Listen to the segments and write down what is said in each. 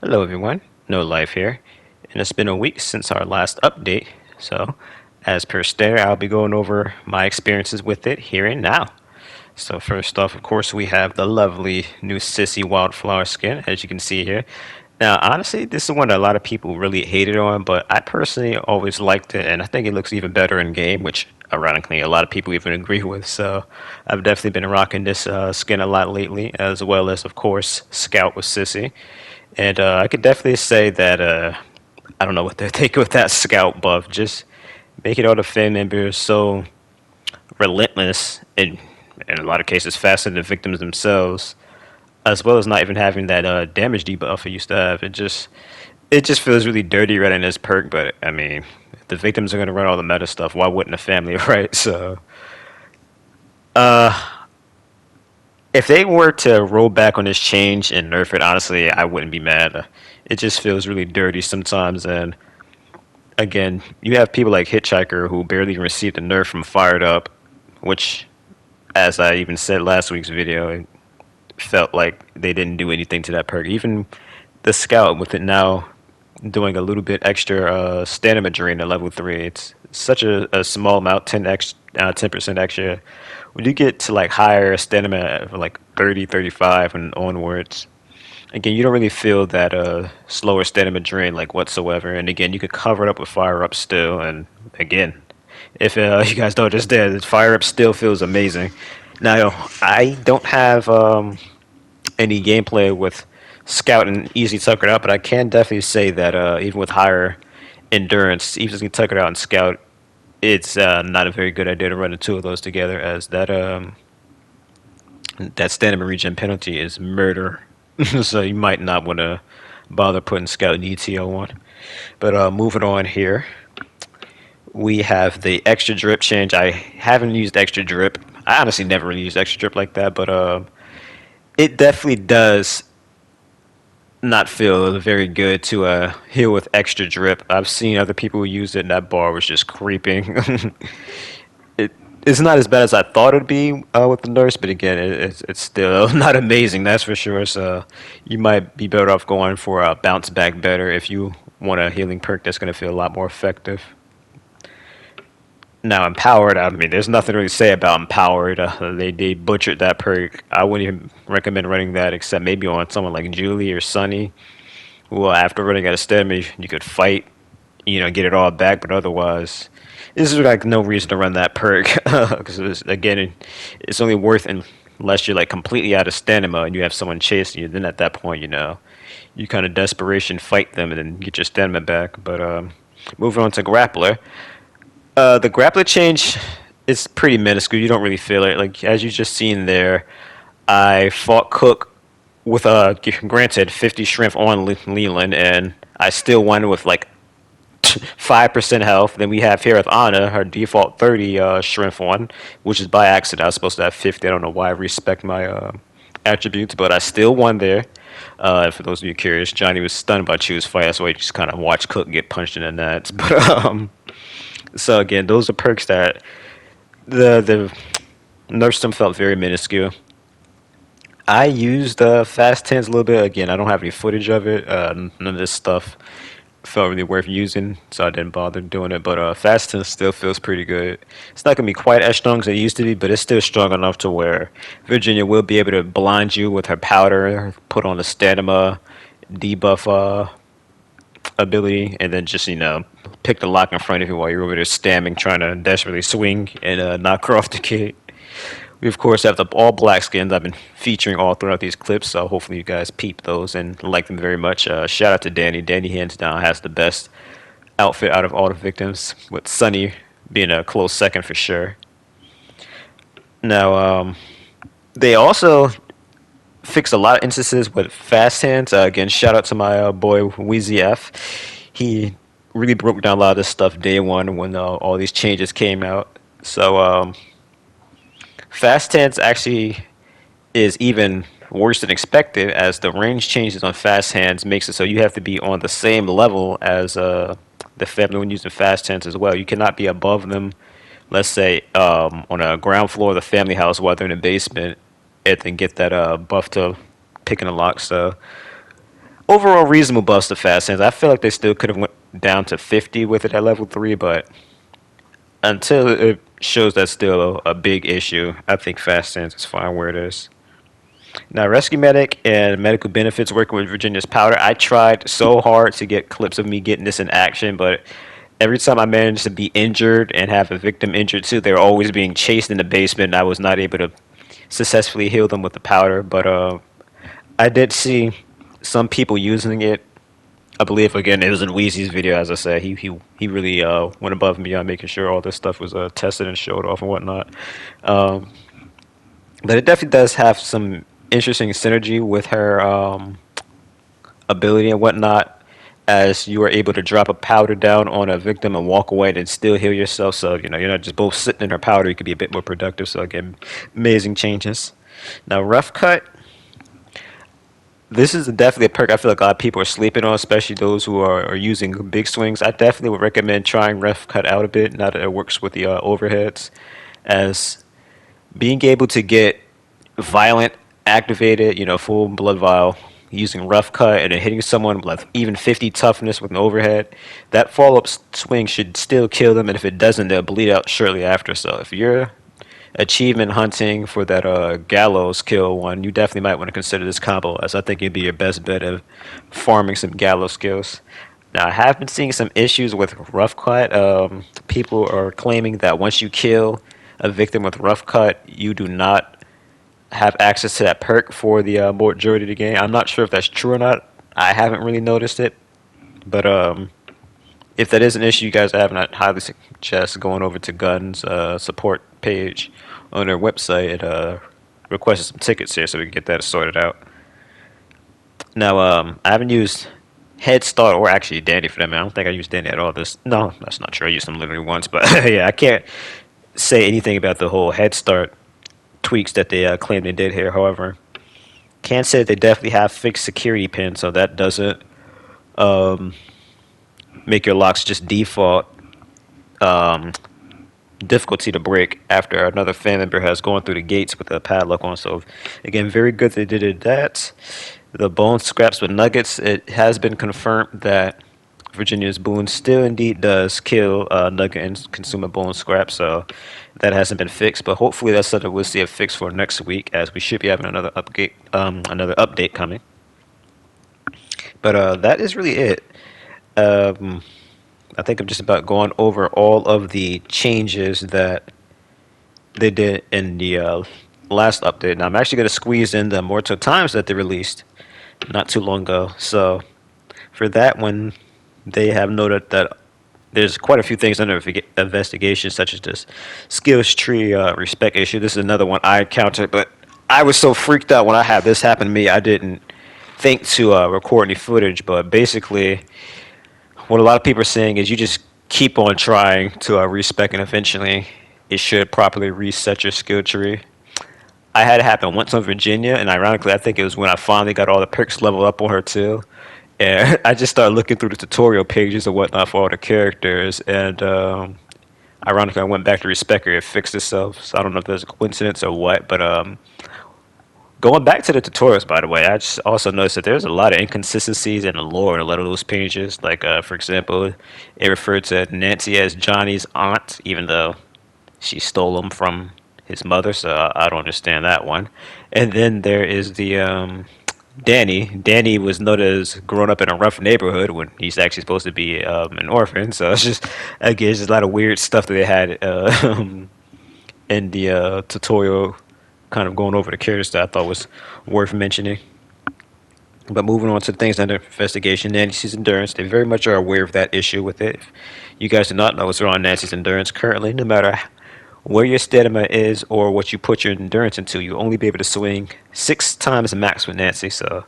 Hello everyone, No Life here, and it's been a week since our last update, so as per stare, I'll be going over my experiences with it here and now. So first off, of course, we have the lovely new Sissy Wildflower skin, as you can see here. Now, honestly, this is one that a lot of people really hated on, but I personally always liked it, and I think it looks even better in game, which ironically a lot of people even agree with. So I've definitely been rocking this skin a lot lately, as well as, of course, Scout with Sissy. And I could definitely say that I don't know what they're thinking with that Scout buff. Just making all the family members so relentless and in a lot of cases faster than the victims themselves, as well as not even having that damage debuff it used to have. It just feels really dirty running this perk. But I mean, if the victims are gonna run all the meta stuff, why wouldn't a family, right? So if they were to roll back on this change and nerf it, honestly, I wouldn't be mad. It just feels really dirty sometimes, and again, you have people like Hitchhiker who barely even received a nerf from Fired Up, which, as I even said last week's video, it felt like they didn't do anything to that perk. Even the Scout, with it now doing a little bit extra stamina drain at level 3, it's such a small amount, 10% extra. When you get to like higher stamina, like 30, 35 and onwards, again, you don't really feel that slower stamina drain like whatsoever. And again, you could cover it up with fire up still. And again, if you guys don't just did, fire up still feels amazing. Now, I don't have any gameplay with Scout and Easy Tucker Out, but I can definitely say that even with higher endurance, Easy Tucker Out and Scout, it's not a very good idea to run the two of those together, as that stamina regen penalty is murder. So you might not want to bother putting Scout and ETO on. But moving on here, we have the extra drip change. I haven't used extra drip. I honestly never really used extra drip like that, but it definitely does not feel very good to heal with extra drip. I've seen other people who use it, and that bar was just creeping. it it's not as bad as I thought it'd be with the nurse, but again, it's still not amazing. That's for sure. So you might be better off going for a bounce back better if you want a healing perk that's going to feel a lot more effective. Now, empowered, I mean, there's nothing to really say about empowered. They butchered that perk. I wouldn't even recommend running that except maybe on someone like Julie or Sunny. Well, after running out of stamina, you could fight, get it all back. But otherwise, this is like no reason to run that perk because again, it's only worth unless you're like completely out of stamina and you have someone chasing you. Then at that point, you kind of desperation fight them and then get your stamina back. But moving on to grappler, the grappler change is pretty minuscule. You don't really feel it. Like as you just seen there, I fought Cook with granted 50 strength on Leland, and I still won with like 5% health. Then we have here with Anna, her default 30 strength on, which is by accident. I was supposed to have 50. I don't know why I respect my attributes, but I still won there. For those of you curious, Johnny was stunned by Chew's fight. That's why he just kind of watched Cook get punched in the nuts. But so again, those are perks that the nurse them felt very minuscule. I used fast tens a little bit. Again, I don't have any footage of it. None of this stuff felt really worth using, so I didn't bother doing it. But fast tens still feels pretty good. It's not gonna be quite as strong as it used to be, but it's still strong enough to where Virginia will be able to blind you with her powder, put on the stamina, debuff ability, and then just pick the lock in front of you while you're over there stamming, trying to desperately swing and knock her off the gate. We of course have the all black skins I've been featuring all throughout these clips, so hopefully you guys peep those and like them very much. Shout out to Danny. Danny hands down has the best outfit out of all the victims, with Sunny being a close second for sure. Now, they also fixed a lot of instances with fast hands. Again, shout out to my boy Wheezy F. He really broke down a lot of this stuff day one when all these changes came out. So fast hands actually is even worse than expected, as the range changes on fast hands makes it so you have to be on the same level as the family when using fast hands as well. You cannot be above them. Let's say on a ground floor of the family house while they're in the basement, and then get that buff to picking a lock. So overall reasonable buffs to fast hands. I feel like they still could have went down to 50 with it at level 3, but until it shows that's still a big issue, I think fast hands is fine where it is. Now, Rescue Medic and Medical Benefits working with Virginia's Powder, I tried so hard to get clips of me getting this in action, but every time I managed to be injured and have a victim injured too, they were always being chased in the basement, and I was not able to successfully heal them with the powder. But I did see some people using it. I believe again it was in Wheezy's video, as I said. He really went above me on making sure all this stuff was tested and showed off and whatnot. Um, but it definitely does have some interesting synergy with her ability and whatnot, as you are able to drop a powder down on a victim and walk away and still heal yourself. So you're not just both sitting in her powder. You could be a bit more productive. So again, amazing changes. Now, rough cut. This is definitely a perk I feel like a lot of people are sleeping on, especially those who are using big swings. I definitely would recommend trying rough cut out a bit now that it works with the overheads, as being able to get violent activated, full blood vial using rough cut and then hitting someone with like even 50 toughness with an overhead, that follow up swing should still kill them, and if it doesn't, they'll bleed out shortly after. So if you're achievement hunting for that gallows kill one, you definitely might want to consider this combo, as I think it'd be your best bet of farming some gallows skills. Now, I have been seeing some issues with rough cut. People are claiming that once you kill a victim with rough cut, you do not have access to that perk for the majority of the game. I'm not sure if that's true or not. I haven't really noticed it, but if that is an issue, you guys have, not highly suggest going over to Guns support page on their website and requesting some tickets here so we can get that sorted out. Now, I haven't used Head Start or actually Dandy for that, man. I don't think I used Dandy at all. This No, that's not true. I used them literally once, but yeah, I can't say anything about the whole Head Start tweaks that they claim they did here. However, can say they definitely have fixed security pins, so that doesn't um, make your locks just default um, difficulty to break after another fan member has gone through the gates with a padlock on. So again, very good they did that. The bone scraps with nuggets. It has been confirmed that Virginia's boon still indeed does kill nugget and consume a bone scrap. So that hasn't been fixed, but hopefully that's something we'll see a fix for next week, as we should be having another update coming. But that is really it. Um, I think I'm just about going over all of the changes that they did in the last update. Now I'm actually going to squeeze in the Muerto Times that they released not too long ago. So for that one, they have noted that there's quite a few things under investigation, such as this skills tree respect issue. This is another one I encountered, but I was so freaked out when I had this happen to me, I didn't think to record any footage. But basically, what a lot of people are saying is you just keep on trying to respec, and eventually it should properly reset your skill tree. I had it happen once on Virginia, and ironically, I think it was when I finally got all the perks leveled up on her too. And I just started looking through the tutorial pages and whatnot for all the characters, and ironically, I went back to respec her. It fixed itself, so I don't know if there's a coincidence or what, but going back to the tutorials, by the way, I just also noticed that there's a lot of inconsistencies in the lore in a lot of those pages. Like, for example, it referred to Nancy as Johnny's aunt, even though she stole him from his mother, so I don't understand that one. And then there is the Danny. Danny was noted as growing up in a rough neighborhood when he's actually supposed to be an orphan. So it's just, again, it's just a lot of weird stuff that they had in the tutorial, kind of going over the characters that I thought was worth mentioning. But moving on to the things under investigation, Nancy's endurance. They very much are aware of that issue with it. If you guys do not know what's wrong with Nancy's endurance currently, no matter where your stamina is or what you put your endurance into, you'll only be able to swing 6 times max with Nancy. So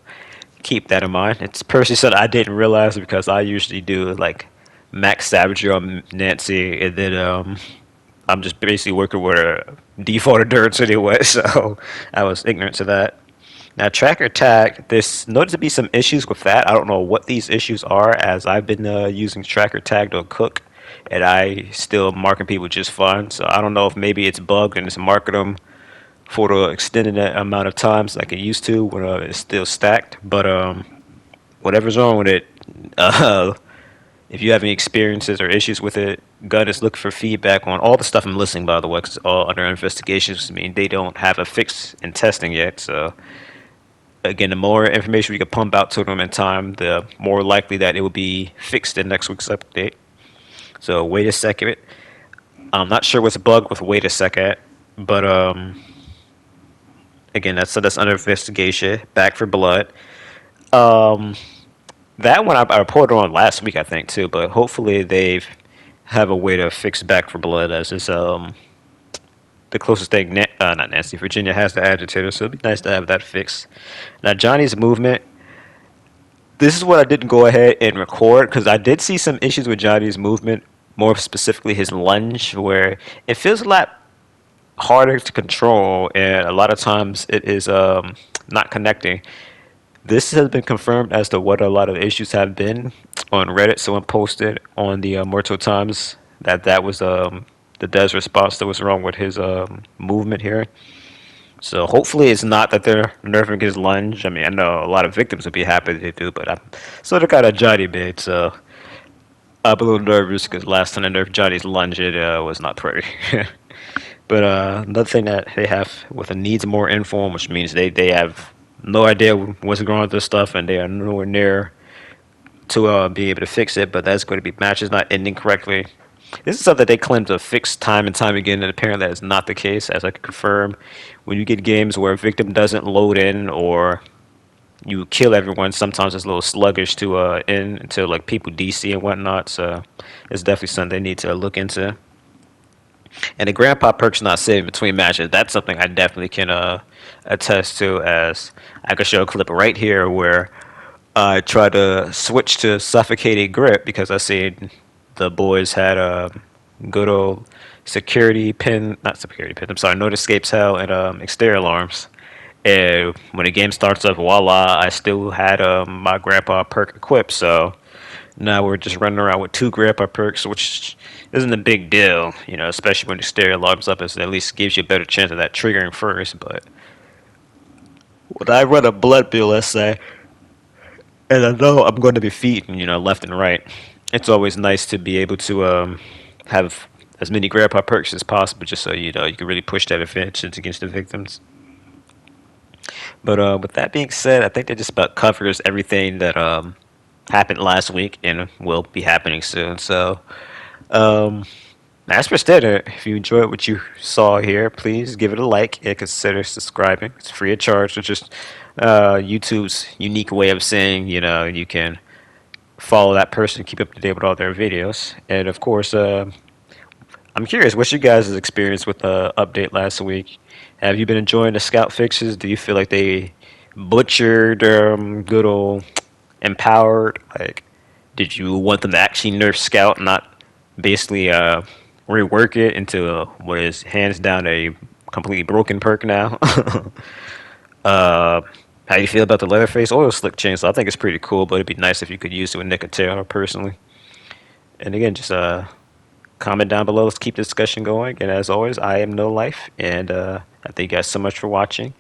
keep that in mind. It's personally something I didn't realize, because I usually do like max savagery on Nancy, and then I'm just basically working with a default endurance anyway. So I was ignorant to that. Now, tracker tag, there's noted to be some issues with that. I don't know what these issues are, as I've been using tracker tag to cook, and I still marking people just fine. So I don't know if maybe it's bugged and it's marking them for the extended amount of times like it used to when it's still stacked. But whatever's wrong with it, uh, if you have any experiences or issues with it, Gun is looking for feedback on all the stuff I'm listing, by the way, 'cause it's all under investigations. I mean, they don't have a fix in testing yet. So, again, the more information we can pump out to them in time, the more likely that it will be fixed in next week's update. So, wait a second. I'm not sure what's bugged with wait a second, but again, that's under investigation. Back for blood. Um, that one I reported on last week, I think too. But hopefully they have a way to fix Back for Blood, as is the closest thing. Not Nancy, Virginia has the agitator, so it'd be nice to have that fixed. Now Johnny's movement. This is what I didn't go ahead and record because I did see some issues with Johnny's movement, more specifically his lunge, where it feels a lot harder to control, and a lot of times it is not connecting. This has been confirmed as to what a lot of issues have been on Reddit. Someone posted on the Muerto Times that that was the Des response that was wrong with his movement here. So hopefully it's not that they're nerfing his lunge. I mean, I know a lot of victims would be happy they do, but I'm sort of kind of Johnny bait, so I'm a little nervous because last time I nerfed Johnny's lunge, it was not pretty. But another thing that they have with a needs more info, which means they have no idea what's going on with this stuff, and they are nowhere near to be able to fix it. But that's going to be matches not ending correctly. This is something they claim to fix time and time again, and apparently that is not the case. As I can confirm, when you get games where a victim doesn't load in or you kill everyone, sometimes it's a little sluggish to end until like people DC and whatnot. So it's definitely something they need to look into. And the grandpa perk's not saving between matches. That's something I definitely can attest to, as I could show a clip right here where I tried to switch to suffocating grip because I seen the boys had a good old security pin, not security pin, I'm sorry, no escapes hell and exterior alarms. And when the game starts up, voila, I still had my grandpa perk equipped. So now we're just running around with two grandpa perks, which isn't a big deal, you know, especially when the stereo alarms up. It at least gives you a better chance of that triggering first. But when I run a blood bill, let's say, and I know I'm going to be feeding, you know, left and right, it's always nice to be able to have as many grandpa perks as possible, just so you know you can really push that advantage against the victims. But with that being said, I think that just about covers everything that happened last week and will be happening soon. So, um, as for Stetter, if you enjoyed what you saw here, please give it a like and consider subscribing. It's free of charge. It's just YouTube's unique way of saying, you know, you can follow that person, keep up to date with all their videos. And of course, I'm curious, what's your guys' experience with the update last week? Have you been enjoying the scout fixes? Do you feel like they butchered good old empowered? Like, did you want them to actually nerf scout, not basically rework it into what is hands down a completely broken perk now? uh, how do you feel about the Leatherface oil slick chainsaw? I think it's pretty cool, but it'd be nice if you could use it with Nicotero personally. And again, just comment down below. Let's keep the discussion going. And as always, I am No Life, and I thank you guys so much for watching.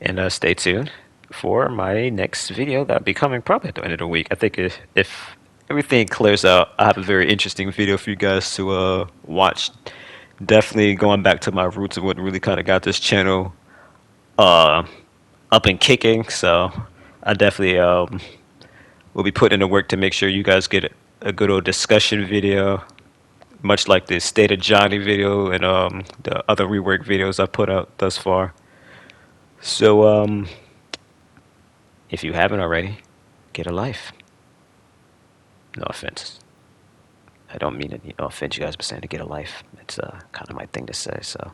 And stay tuned for my next video that'll be coming probably at the end of the week. I think if everything clears out, I have a very interesting video for you guys to watch. Definitely going back to my roots of what really kind of got this channel uh, up and kicking. So I definitely will be putting in the work to make sure you guys get a good old discussion video, much like the State of Johnny video and the other rework videos I've put out thus far. So, if you haven't already, get a life. No offense. I don't mean it. No offense, you guys, but saying to get a life. It's kind of my thing to say. So.